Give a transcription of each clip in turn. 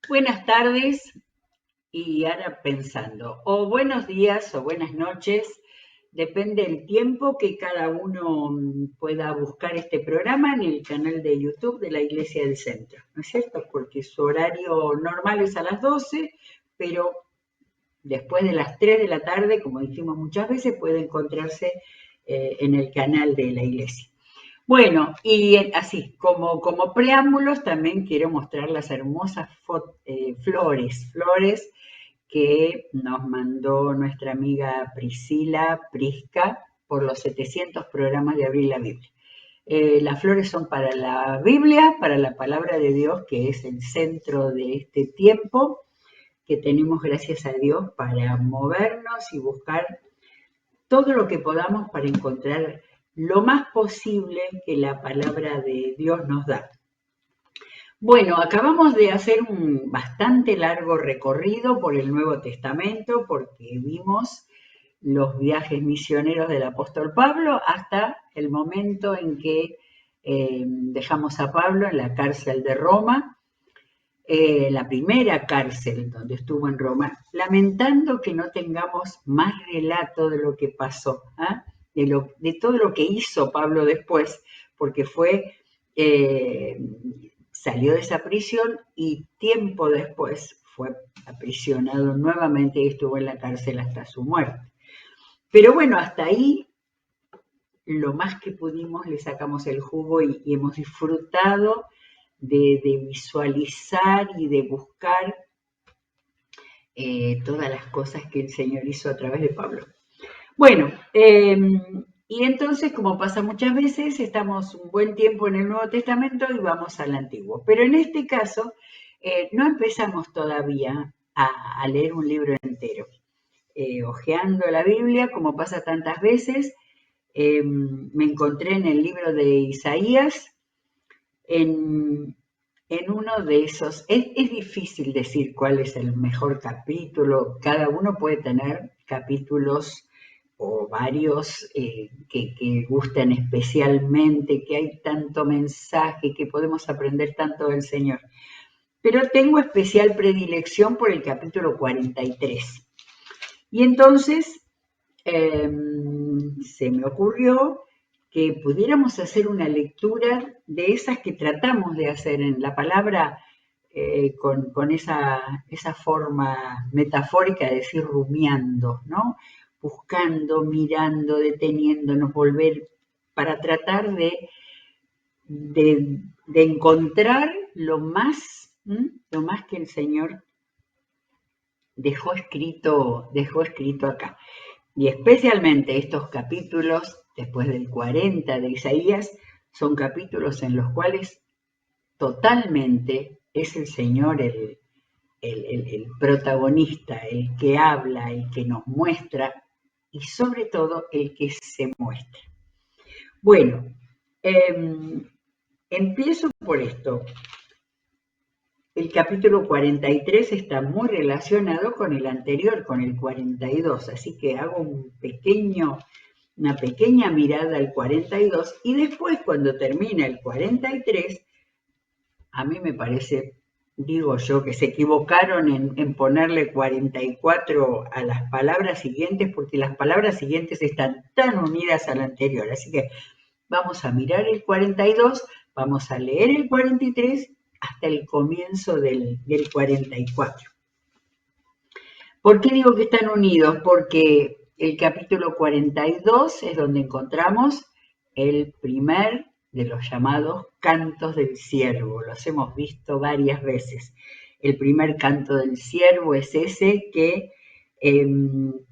Buenas tardes y ahora pensando, o buenos días o buenas noches, depende del tiempo que cada uno pueda buscar este programa en el canal de YouTube de la Iglesia del Centro, ¿no es cierto? Porque su horario normal es a las 12, pero después de las 3 de la tarde, como dijimos muchas veces, puede encontrarse en el canal de la Iglesia. Bueno, y así, como preámbulos, también quiero mostrar las hermosas flores que nos mandó nuestra amiga Priscila Prisca por los 700 programas de Abrir la Biblia. Las flores son para la Biblia, para la palabra de Dios, que es el centro de este tiempo, que tenemos, gracias a Dios, para movernos y buscar todo lo que podamos para encontrar lo más posible que la palabra de Dios nos da. Bueno, acabamos de hacer un bastante largo recorrido por el Nuevo Testamento porque vimos los viajes misioneros del apóstol Pablo hasta el momento en que dejamos a Pablo en la cárcel de Roma, la primera cárcel donde estuvo en Roma, lamentando que no tengamos más relato de lo que pasó, de todo lo que hizo Pablo después, porque eh, salió de esa prisión y tiempo después fue aprisionado nuevamente y estuvo en la cárcel hasta su muerte. Pero bueno, hasta ahí lo más que pudimos le sacamos el jugo y hemos disfrutado de visualizar y de buscar todas las cosas que el Señor hizo a través de Pablo. Bueno, y entonces, como pasa muchas veces, estamos un buen tiempo en el Nuevo Testamento y vamos al Antiguo. Pero en este caso, no empezamos todavía a leer un libro entero. Hojeando la Biblia, como pasa tantas veces, me encontré en el libro de Isaías, en, en uno de esos, es difícil decir cuál es el mejor capítulo, cada uno puede tener capítulos o varios que gustan especialmente, que hay tanto mensaje, que podemos aprender tanto del Señor. Pero tengo especial predilección por el capítulo 43. Y entonces eh, se me ocurrió que pudiéramos hacer una lectura de esas que tratamos de hacer en la palabra con esa forma metafórica de decir rumiando, ¿no? Buscando, mirando, deteniéndonos, volver para tratar de encontrar lo más que el Señor dejó escrito acá. Y especialmente estos capítulos, después del 40 de Isaías, son capítulos en los cuales totalmente es el Señor el protagonista, el que habla, el que nos muestra y sobre todo el que se muestra. Bueno, empiezo por esto. El capítulo 43 está muy relacionado con el anterior, con el 42, así que hago una pequeña mirada al 42 y después cuando termina el 43, a mí me parece, digo yo, que se equivocaron en ponerle 44 a las palabras siguientes porque las palabras siguientes están tan unidas a la anterior, así que vamos a mirar el 42, vamos a leer el 43 hasta el comienzo del 44. ¿Por qué digo que están unidos? Porque el capítulo 42 es donde encontramos el primer de los llamados cantos del ciervo. Los hemos visto varias veces. El primer canto del ciervo es ese que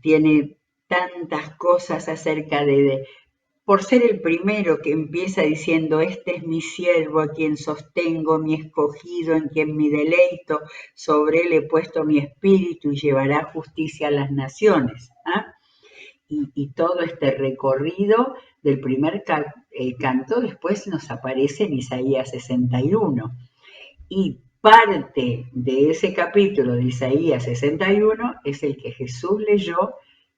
tiene tantas cosas acerca por ser el primero que empieza diciendo, este es mi siervo a quien sostengo, mi escogido, en quien me deleito, sobre él he puesto mi espíritu y llevará justicia a las naciones. Y todo este recorrido del primer canto después nos aparece en Isaías 61. Y parte de ese capítulo de Isaías 61 es el que Jesús leyó,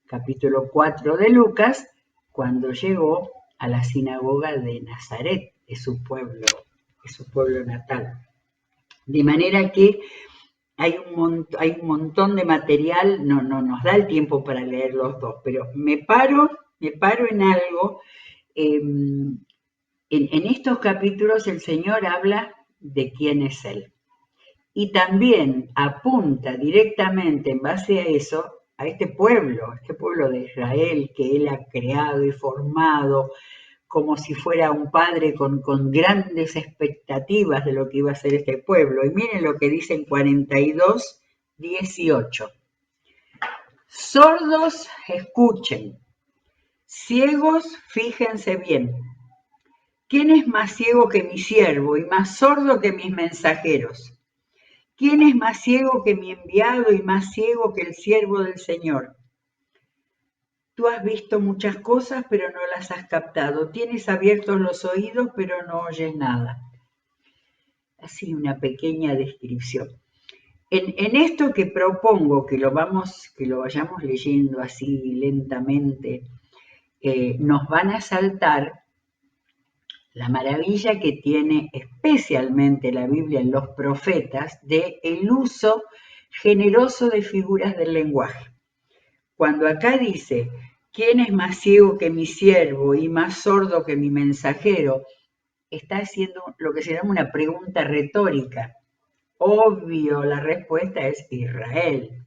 capítulo 4 de Lucas, cuando llegó a la sinagoga de Nazaret, de su pueblo natal. De manera que hay un montón de material, no nos da el tiempo para leer los dos, pero me paro en algo. En estos capítulos el Señor habla de quién es Él. Y también apunta directamente en base a eso, a este pueblo de Israel que Él ha creado y formado como si fuera un padre con grandes expectativas de lo que iba a ser este pueblo. Y miren lo que dice en 42, 18. Sordos, escuchen. Ciegos, fíjense bien. ¿Quién es más ciego que mi siervo y más sordo que mis mensajeros? ¿Quién es más ciego que mi enviado y más ciego que el siervo del Señor? Tú has visto muchas cosas, pero no las has captado. Tienes abiertos los oídos, pero no oyes nada. Así una pequeña descripción. En esto que propongo, que lo vayamos leyendo así lentamente, nos van a saltar la maravilla que tiene especialmente la Biblia en los profetas de el uso generoso de figuras del lenguaje. Cuando acá dice, ¿quién es más ciego que mi siervo y más sordo que mi mensajero? Está haciendo lo que se llama una pregunta retórica. Obvio, la respuesta es Israel.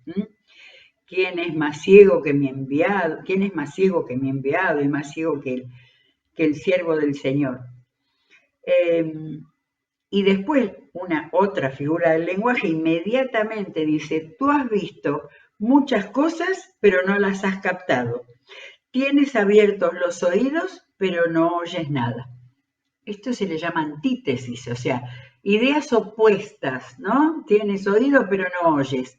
¿Quién es más ciego que mi enviado? ¿Quién es más ciego que mi enviado y más ciego que el siervo del Señor? Y después una otra figura del lenguaje inmediatamente dice, tú has visto muchas cosas, pero no las has captado. Tienes abiertos los oídos, pero no oyes nada. Esto se le llama antítesis, o sea, ideas opuestas, ¿no? Tienes oído, pero no oyes.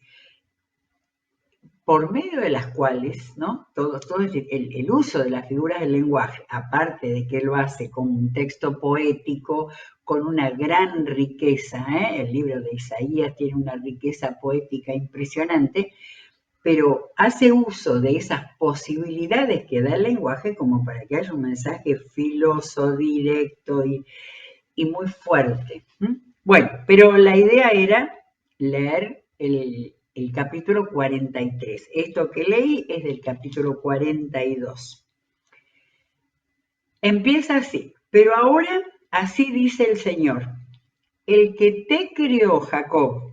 Por medio de las cuales, ¿no? Todo el uso de las figuras del lenguaje, aparte de que lo hace con un texto poético, con una gran riqueza, el libro de Isaías tiene una riqueza poética impresionante, pero hace uso de esas posibilidades que da el lenguaje como para que haya un mensaje filoso, directo y muy fuerte. Bueno, pero la idea era leer el capítulo 43. Esto que leí es del capítulo 42. Empieza así, pero ahora así dice el Señor, el que te crió Jacob,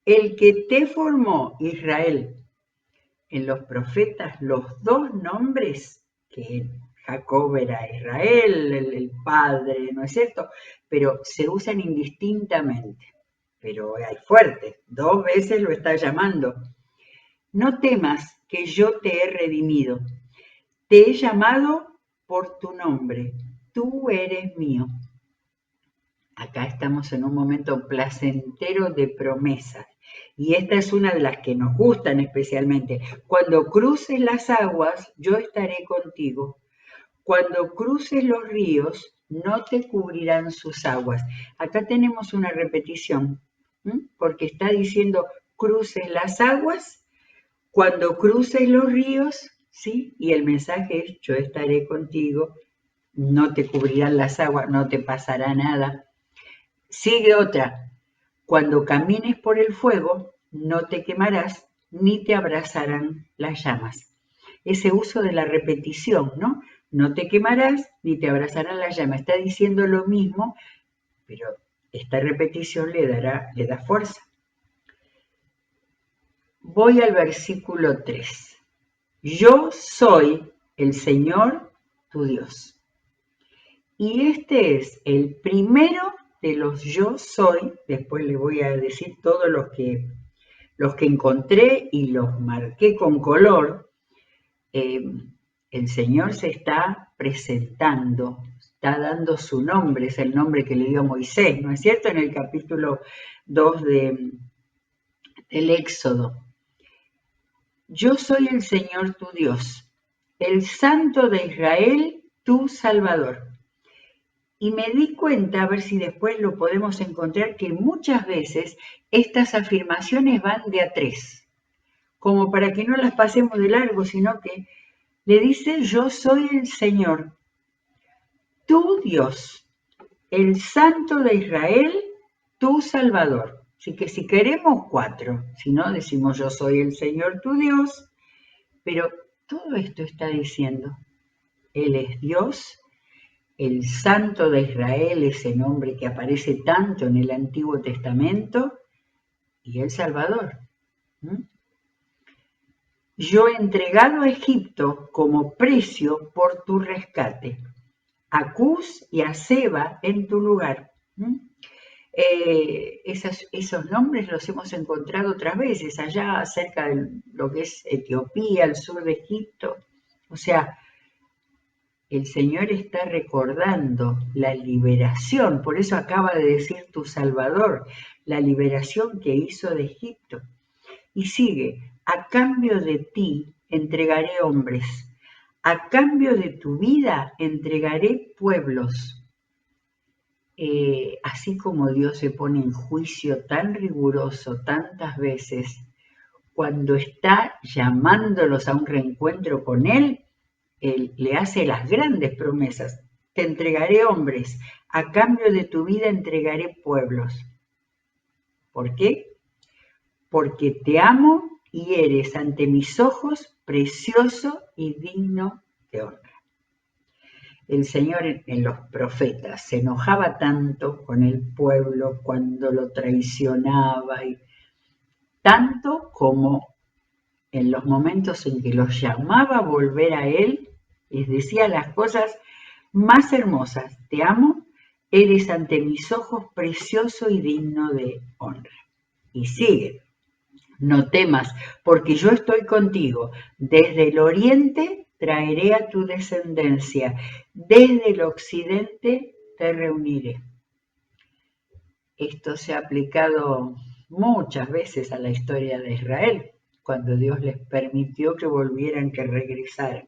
el que te formó Israel. En los profetas los dos nombres, que Jacob era Israel, el padre, ¿no es cierto? Pero se usan indistintamente. Pero hay fuerte, 2 veces lo está llamando. No temas que yo te he redimido. Te he llamado por tu nombre. Tú eres mío. Acá estamos en un momento placentero de promesas. Y esta es una de las que nos gustan especialmente. Cuando cruces las aguas, yo estaré contigo. Cuando cruces los ríos, no te cubrirán sus aguas. Acá tenemos una repetición, porque está diciendo cruces las aguas, cuando cruces los ríos, ¿sí? Y el mensaje es yo estaré contigo, no te cubrirán las aguas, no te pasará nada. Sigue otra, cuando camines por el fuego, no te quemarás, ni te abrazarán las llamas. Ese uso de la repetición, ¿no? No te quemarás, ni te abrazarán las llamas. Está diciendo lo mismo, pero esta repetición le da fuerza. Voy al versículo 3. Yo soy el Señor tu Dios. Y este es el primero de los yo soy, después les voy a decir todos los que encontré y los marqué con color. El Señor se está presentando, está dando su nombre, es el nombre que le dio a Moisés, ¿no es cierto? En el capítulo 2 del Éxodo. Yo soy el Señor tu Dios, el Santo de Israel, tu Salvador. Y me di cuenta, a ver si después lo podemos encontrar, que muchas veces estas afirmaciones van de a 3, como para que no las pasemos de largo, sino que le dice, yo soy el Señor, tu Dios, el Santo de Israel, tu Salvador. Así que si queremos 4, si no decimos yo soy el Señor tu Dios, pero todo esto está diciendo, Él es Dios, el Santo de Israel, ese nombre que aparece tanto en el Antiguo Testamento, y el Salvador. Yo he entregado a Egipto como precio por tu rescate, a Cus y a Seba en tu lugar. Esos nombres los hemos encontrado otras veces, allá cerca de lo que es Etiopía, el sur de Egipto. O sea, el Señor está recordando la liberación, por eso acaba de decir tu Salvador, la liberación que hizo de Egipto. Y sigue, a cambio de ti entregaré hombres, a cambio de tu vida entregaré pueblos. Así como Dios se pone en juicio tan riguroso tantas veces, cuando está llamándolos a un reencuentro con Él le hace las grandes promesas. Te entregaré hombres, a cambio de tu vida entregaré pueblos. ¿Por qué? Porque te amo y eres ante mis ojos precioso y digno de honra. El Señor en los profetas se enojaba tanto con el pueblo cuando lo traicionaba, y tanto como en los momentos en que los llamaba a volver a Él, les decía las cosas más hermosas. Te amo, eres ante mis ojos precioso y digno de honra. Y sigue, no temas, porque yo estoy contigo. Desde el oriente traeré a tu descendencia, desde el occidente te reuniré. Esto se ha aplicado muchas veces a la historia de Israel, cuando Dios les permitió que volvieran, que regresaran.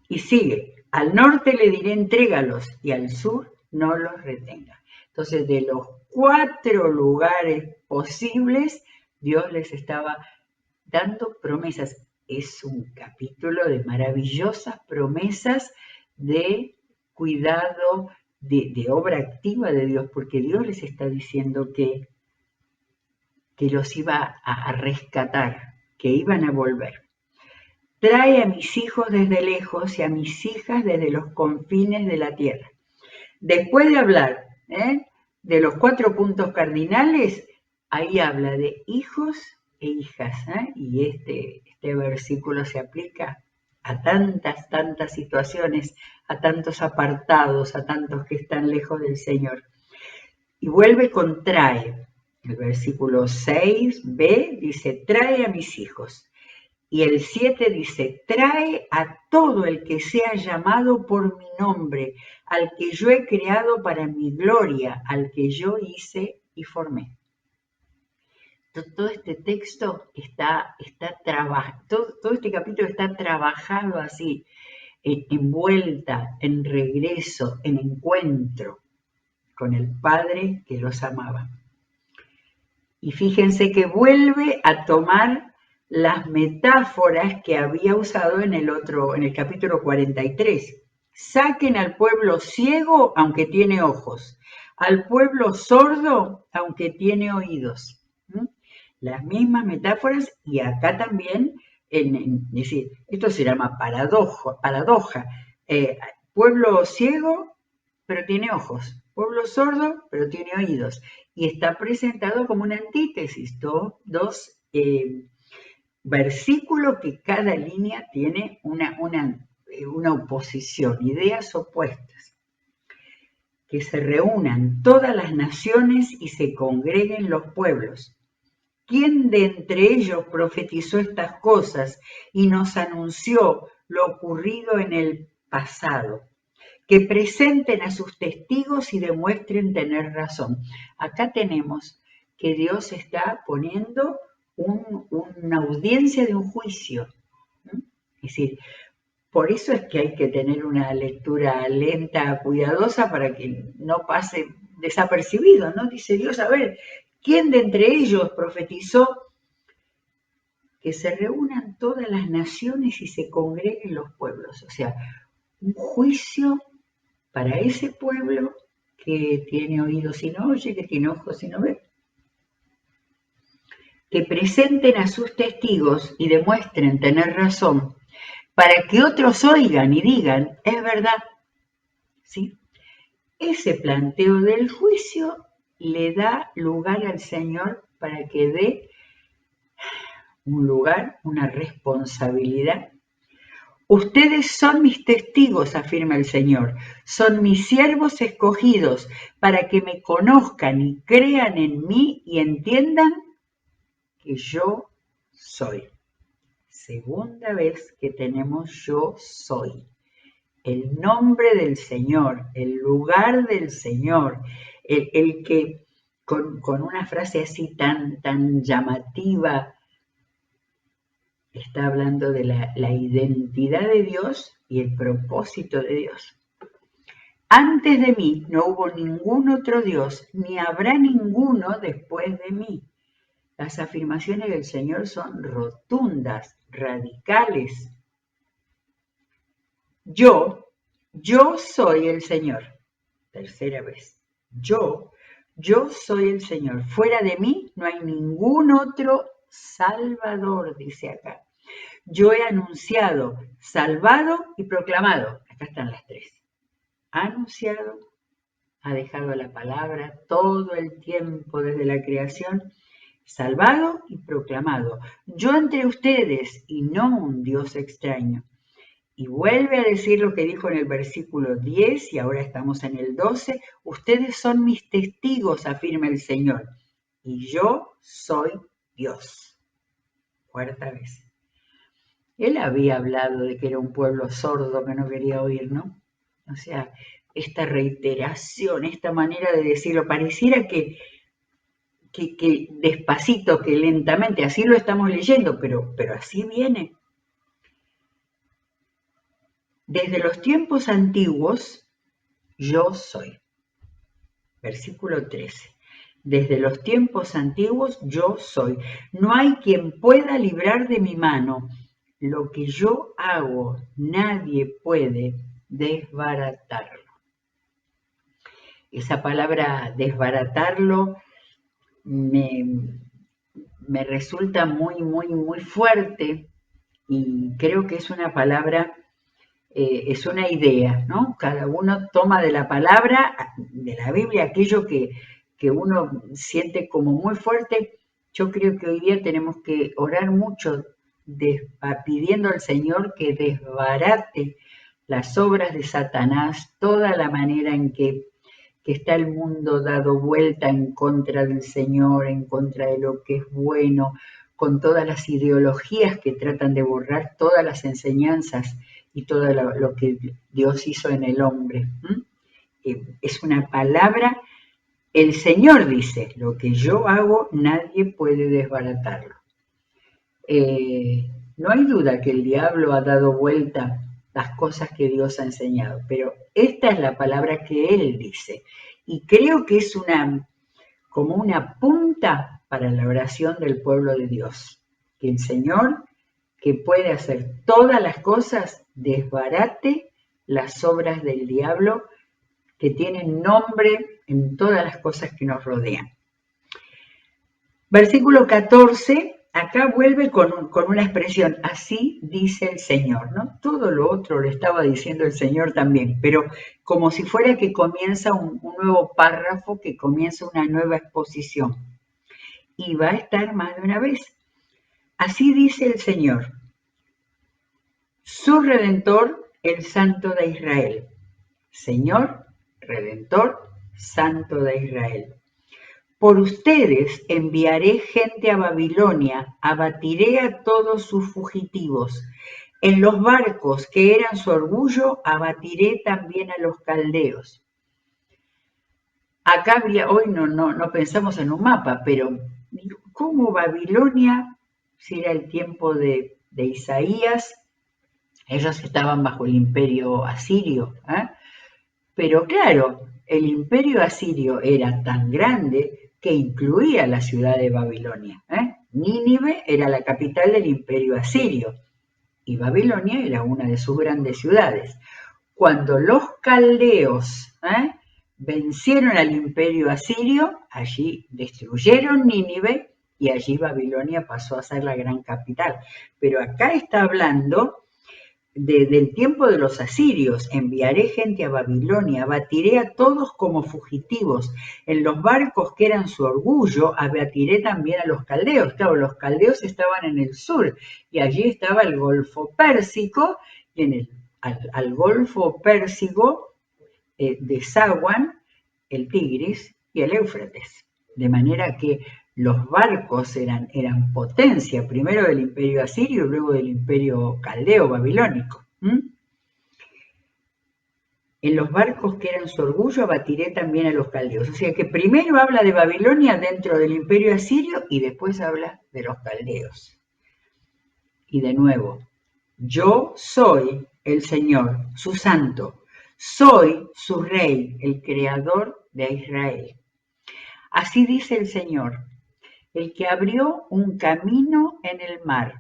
Y sigue, al norte le diré entrégalos y al sur no los retenga. Entonces, de los 4 lugares posibles, Dios les estaba dando promesas. Es un capítulo de maravillosas promesas de cuidado, de obra activa de Dios, porque Dios les está diciendo que los iba a rescatar, que iban a volver. Trae a mis hijos desde lejos y a mis hijas desde los confines de la tierra. Después de hablar de los 4 puntos cardinales, ahí habla de hijos e hijas. Y este versículo se aplica a tantas situaciones, a tantos apartados, a tantos que están lejos del Señor. Y vuelve con trae. El versículo 6b dice, trae a mis hijos. Y el 7 dice, trae a todo el que sea llamado por mi nombre, al que yo he creado para mi gloria, al que yo hice y formé. Todo este texto está trabajado, todo este capítulo está trabajado así, en vuelta, en regreso, en encuentro con el Padre que los amaba. Y fíjense que vuelve a tomar las metáforas que había usado en el capítulo 43. Saquen al pueblo ciego aunque tiene ojos, al pueblo sordo aunque tiene oídos. Las mismas metáforas, y acá también, es decir, esto se llama paradoja. Pueblo ciego pero tiene ojos, pueblo sordo pero tiene oídos, y está presentado como una antítesis, dos versículos que cada línea tiene una oposición, ideas opuestas. Que se reúnan todas las naciones y se congreguen los pueblos. ¿Quién de entre ellos profetizó estas cosas y nos anunció lo ocurrido en el pasado? Que presenten a sus testigos y demuestren tener razón. Acá tenemos que Dios está poniendo una audiencia de un juicio. Es decir, por eso es que hay que tener una lectura lenta, cuidadosa, para que no pase desapercibido, ¿no? Dice Dios, a ver, ¿quién de entre ellos profetizó? Que se reúnan todas las naciones y se congreguen los pueblos. O sea, un juicio para ese pueblo que tiene oídos y no oye, que tiene ojos y no ve. Que presenten a sus testigos y demuestren tener razón, para que otros oigan y digan, es verdad. ¿Sí? Ese planteo del juicio le da lugar al Señor para que dé un lugar, una responsabilidad. Ustedes son mis testigos, afirma el Señor, son mis siervos escogidos para que me conozcan y crean en mí y entiendan que yo soy. Segunda vez que tenemos yo soy. El nombre del Señor, el lugar del Señor, el que con una frase así tan llamativa está hablando de la identidad de Dios y el propósito de Dios. Antes de mí no hubo ningún otro Dios, ni habrá ninguno después de mí. Las afirmaciones del Señor son rotundas, radicales. Yo soy el Señor. Tercera vez. Yo soy el Señor. Fuera de mí no hay ningún otro Salvador, dice acá. Yo he anunciado, salvado y proclamado. Acá están las tres. Ha anunciado, ha dejado la palabra todo el tiempo desde la creación, salvado y proclamado. Yo entre ustedes y no un Dios extraño. Y vuelve a decir lo que dijo en el versículo 10 y ahora estamos en el 12. Ustedes son mis testigos, afirma el Señor, y yo soy Dios. Cuarta vez. Él había hablado de que era un pueblo sordo que no quería oír, ¿no? O sea, esta reiteración, esta manera de decirlo, pareciera que despacito, que lentamente, así lo estamos leyendo, pero así viene. Desde los tiempos antiguos, yo soy. Versículo 13. Desde los tiempos antiguos, yo soy. No hay quien pueda librar de mi mano. Lo que yo hago, nadie puede desbaratarlo. Esa palabra desbaratarlo me resulta muy fuerte y creo que es una palabra, es una idea, ¿no? Cada uno toma de la palabra, de la Biblia, aquello que uno siente como muy fuerte. Yo creo que hoy día tenemos que orar mucho pidiendo al Señor que desbarate las obras de Satanás, toda la manera en que está el mundo dado vuelta en contra del Señor, en contra de lo que es bueno, con todas las ideologías que tratan de borrar todas las enseñanzas y todo lo que Dios hizo en el hombre. Es una palabra, el Señor dice, lo que yo hago nadie puede desbaratarlo. No hay duda que el diablo ha dado vuelta las cosas que Dios ha enseñado, pero esta es la palabra que Él dice. Y creo que es como una punta para la oración del pueblo de Dios. Que el Señor, que puede hacer todas las cosas, desbarate las obras del diablo que tienen nombre en todas las cosas que nos rodean. Versículo 14. Acá vuelve con una expresión, así dice el Señor, ¿no? Todo lo otro lo estaba diciendo el Señor también, pero como si fuera que comienza un nuevo párrafo, que comienza una nueva exposición. Y va a estar más de una vez. Así dice el Señor, su Redentor, el Santo de Israel. Señor, Redentor, Santo de Israel. Por ustedes enviaré gente a Babilonia, abatiré a todos sus fugitivos. En los barcos que eran su orgullo, abatiré también a los caldeos. Acá hoy no pensamos en un mapa, pero ¿cómo Babilonia, si era el tiempo de Isaías? Ellos estaban bajo el imperio asirio, pero claro, el imperio asirio era tan grande que incluía la ciudad de Babilonia. Nínive era la capital del imperio asirio y Babilonia era una de sus grandes ciudades. Cuando los caldeos vencieron al imperio asirio, allí destruyeron Nínive y allí Babilonia pasó a ser la gran capital. Pero acá está hablando del tiempo de los asirios. Enviaré gente a Babilonia, abatiré a todos como fugitivos. En los barcos que eran su orgullo, abatiré también a los caldeos. Claro, los caldeos estaban en el sur y allí estaba el Golfo Pérsico y al Golfo Pérsico desaguan el Tigris y el Éufrates. De manera que los barcos eran potencia, primero del imperio asirio y luego del imperio caldeo babilónico. En los barcos que eran su orgullo abatiré también a los caldeos. O sea que primero habla de Babilonia dentro del imperio asirio y después habla de los caldeos. Y de nuevo, yo soy el Señor, su santo, soy su rey, el creador de Israel. Así dice el Señor, el que abrió un camino en el mar,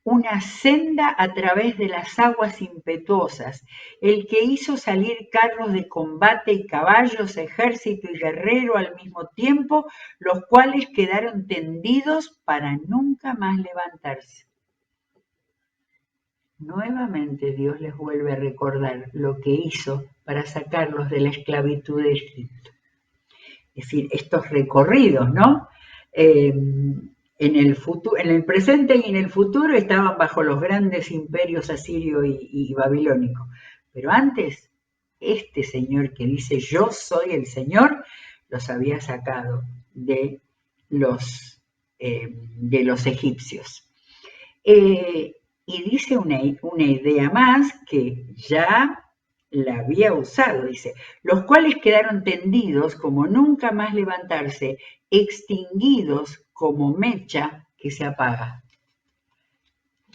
una senda a través de las aguas impetuosas, el que hizo salir carros de combate y caballos, ejército y guerrero al mismo tiempo, los cuales quedaron tendidos para nunca más levantarse. Nuevamente Dios les vuelve a recordar lo que hizo para sacarlos de la esclavitud de Egipto. Es decir, estos recorridos, ¿no? En el presente y en el futuro estaban bajo los grandes imperios asirio y babilónico. Pero antes, este Señor que dice yo soy el Señor, los había sacado de los egipcios. Y dice una idea más que ya la había usado, dice, los cuales quedaron tendidos como nunca más levantarse, extinguidos como mecha que se apaga.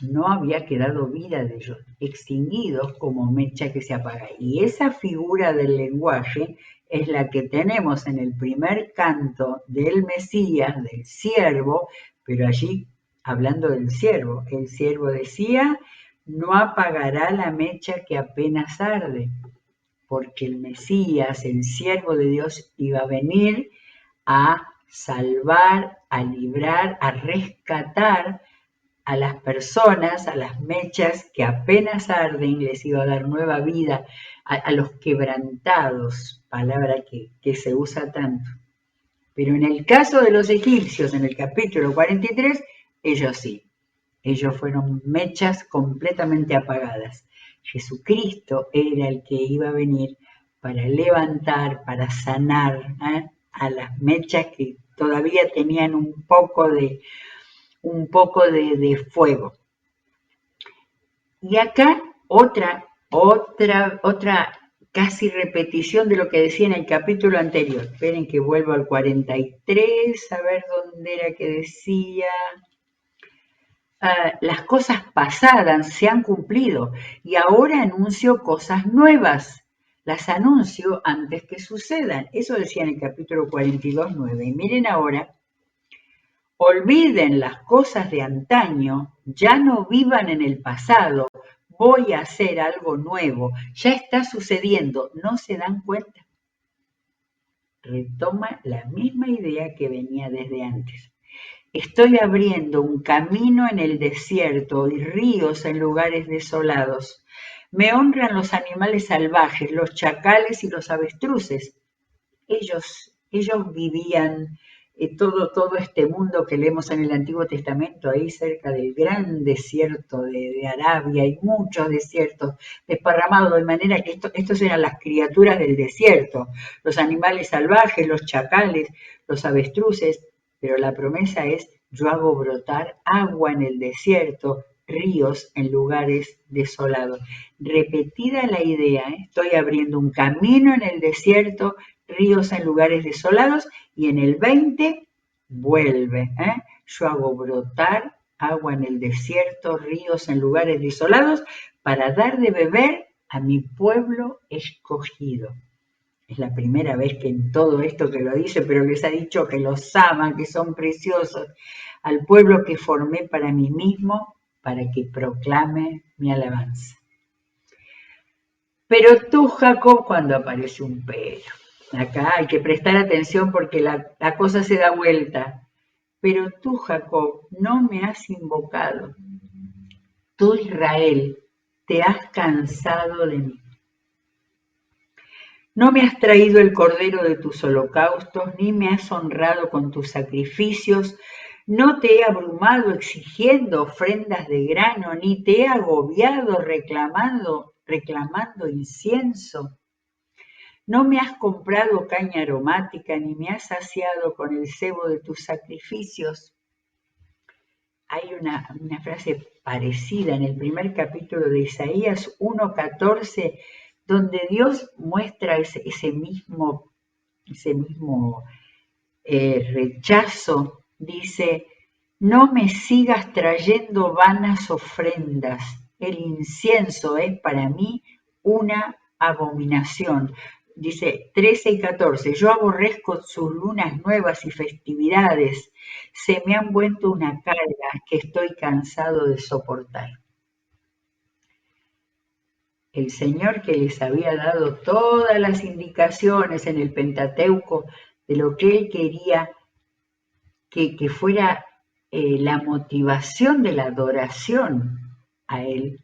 No había quedado vida de ellos, extinguidos como mecha que se apaga. Y esa figura del lenguaje es la que tenemos en el primer canto del Mesías, del siervo, pero allí hablando del siervo, el siervo decía, no apagará la mecha que apenas arde, porque el Mesías, el siervo de Dios, iba a venir a salvar, a librar, a rescatar a las personas, a las mechas que apenas arden, les iba a dar nueva vida, a los quebrantados, palabra que se usa tanto. Pero en el caso de los egipcios, en el capítulo 43, ellos sí, ellos fueron mechas completamente apagadas. Jesucristo era el que iba a venir para levantar, para sanar a las mechas que todavía tenían un poco de fuego. Y acá otra casi repetición de lo que decía en el capítulo anterior. Esperen que vuelvo al 43, a ver dónde era que decía. Las cosas pasadas se han cumplido y ahora anuncio cosas nuevas. Las anuncio antes que sucedan. Eso decía en el capítulo 42:9. Y miren ahora, olviden las cosas de antaño, ya no vivan en el pasado, voy a hacer algo nuevo, ya está sucediendo, ¿no se dan cuenta? Retoma la misma idea que venía desde antes. Estoy abriendo un camino en el desierto y ríos en lugares desolados. Me honran los animales salvajes, los chacales y los avestruces. Ellos vivían todo este mundo que leemos en el Antiguo Testamento, ahí cerca del gran desierto de Arabia, hay muchos desiertos desparramados, de manera que estos eran las criaturas del desierto, los animales salvajes, los chacales, los avestruces, pero la promesa es, yo hago brotar agua en el desierto, ríos en lugares desolados. Repetida la idea, estoy abriendo un camino en el desierto, ríos en lugares desolados, y en el 20 vuelve, yo hago brotar agua en el desierto, ríos en lugares desolados, para dar de beber a mi pueblo escogido. Es la primera vez que en todo esto que lo dice, pero les ha dicho que los ama, que son preciosos, al pueblo que formé para mí mismo, para que proclame mi alabanza. Pero tú, Jacob, cuando aparece un pero. Acá hay que prestar atención porque la cosa se da vuelta. Pero tú, Jacob, no me has invocado. Tú, Israel, te has cansado de mí. No me has traído el cordero de tus holocaustos, ni me has honrado con tus sacrificios. No te he abrumado exigiendo ofrendas de grano, ni te he agobiado reclamando incienso. No me has comprado caña aromática, ni me has saciado con el cebo de tus sacrificios. Hay una frase parecida en el primer capítulo de Isaías 1:14, donde Dios muestra ese mismo rechazo. Dice, no me sigas trayendo vanas ofrendas, el incienso es para mí una abominación. Dice 13 y 14, yo aborrezco sus lunas nuevas y festividades, se me han vuelto una carga que estoy cansado de soportar. El Señor, que les había dado todas las indicaciones en el Pentateuco de lo que Él quería que fuera la motivación de la adoración a Él,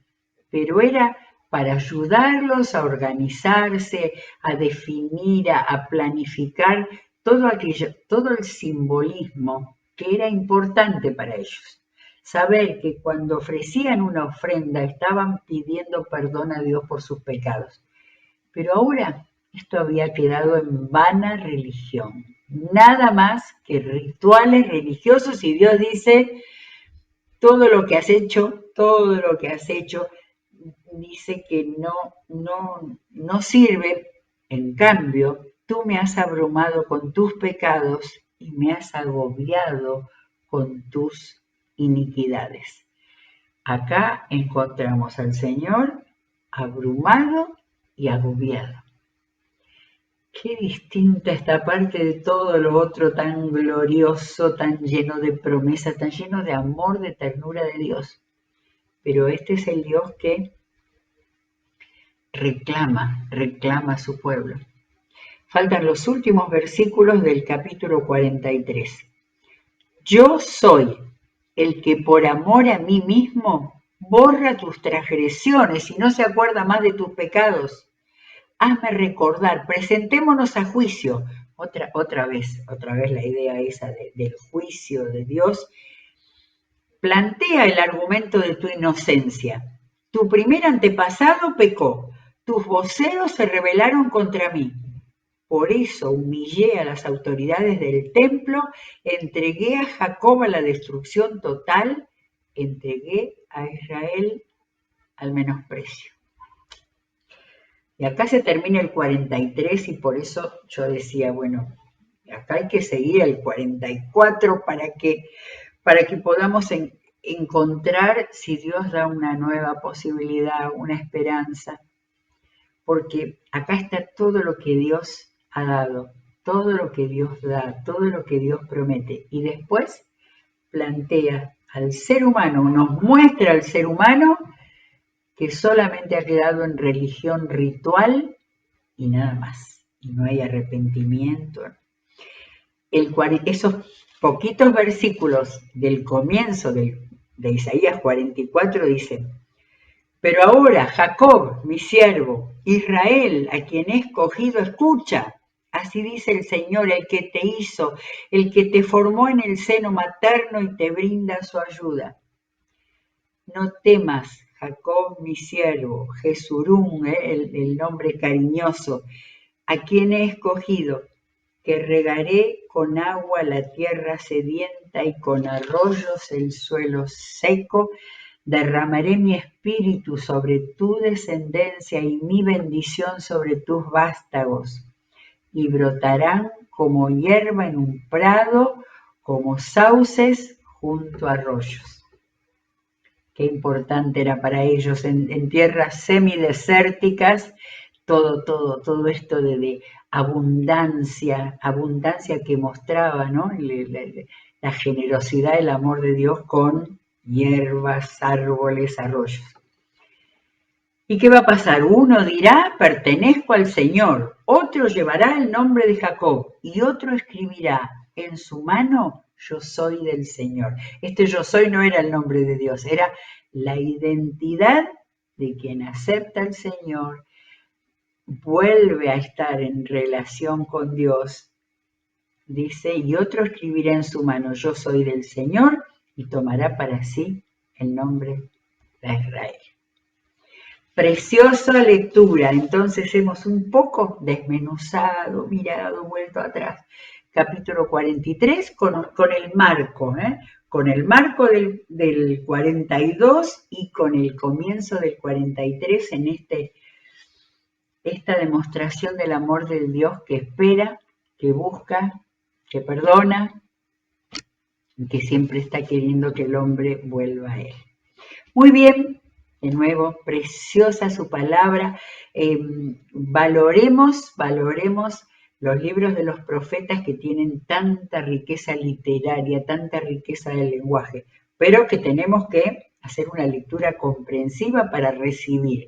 pero era para ayudarlos a organizarse, a definir, a planificar todo aquello, todo el simbolismo que era importante para ellos. Saber que cuando ofrecían una ofrenda estaban pidiendo perdón a Dios por sus pecados. Pero ahora esto había quedado en vana religión, nada más que rituales religiosos, y Dios dice, todo lo que has hecho, dice que no sirve. En cambio, tú me has abrumado con tus pecados y me has agobiado con tus iniquidades. Acá encontramos al Señor abrumado y agobiado. Qué distinta esta parte de todo lo otro tan glorioso, tan lleno de promesa, tan lleno de amor, de ternura de Dios. Pero este es el Dios que reclama a su pueblo. Faltan los últimos versículos del capítulo 43. Yo soy el que por amor a mí mismo borra tus transgresiones y no se acuerda más de tus pecados. Hazme recordar, presentémonos a juicio. Otra vez la idea esa del juicio de Dios. Plantea el argumento de tu inocencia. Tu primer antepasado pecó, tus voceros se rebelaron contra mí. Por eso humillé a las autoridades del templo, entregué a Jacob a la destrucción total, entregué a Israel al menosprecio. Y acá se termina el 43 y por eso yo decía, bueno, acá hay que seguir el 44 para que podamos encontrar si Dios da una nueva posibilidad, una esperanza. Porque acá está todo lo que Dios ha dado, todo lo que Dios da, todo lo que Dios promete. Y después plantea al ser humano, nos muestra al ser humano que solamente ha quedado en religión ritual y nada más, y no hay arrepentimiento. Esos poquitos versículos del comienzo de Isaías 44 dicen, pero ahora Jacob, mi siervo, Israel, a quien he escogido, escucha. Así dice el Señor, el que te hizo, el que te formó en el seno materno y te brinda su ayuda. No temas, Jacob, mi siervo, Jesurún, el nombre cariñoso, a quien he escogido, que regaré con agua la tierra sedienta y con arroyos el suelo seco, derramaré mi espíritu sobre tu descendencia y mi bendición sobre tus vástagos, y brotarán como hierba en un prado, como sauces junto a arroyos. Qué importante era para ellos en tierras semidesérticas, todo esto de abundancia que mostraba, ¿no? La generosidad, el amor de Dios con hierbas, árboles, arroyos. ¿Y qué va a pasar? Uno dirá, pertenezco al Señor, otro llevará el nombre de Jacob y otro escribirá en su mano, yo soy del Señor. Este yo soy no era el nombre de Dios, era la identidad de quien acepta al Señor, vuelve a estar en relación con Dios, dice, y otro escribirá en su mano, yo soy del Señor, y tomará para sí el nombre de Israel. Preciosa lectura, entonces hemos un poco desmenuzado, mirado, vuelto atrás. Capítulo 43 con el marco, con el marco del 42 y con el comienzo del 43 en esta demostración del amor del Dios que espera, que busca, que perdona y que siempre está queriendo que el hombre vuelva a él. Muy bien, de nuevo, preciosa su palabra. Valoremos los libros de los profetas que tienen tanta riqueza literaria, tanta riqueza del lenguaje, pero que tenemos que hacer una lectura comprensiva para recibir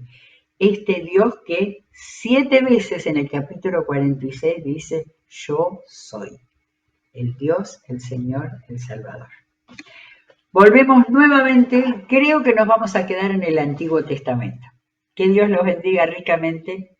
este Dios que 7 veces en el capítulo 46 dice, yo soy el Dios, el Señor, el Salvador. Volvemos nuevamente, creo que nos vamos a quedar en el Antiguo Testamento. Que Dios los bendiga ricamente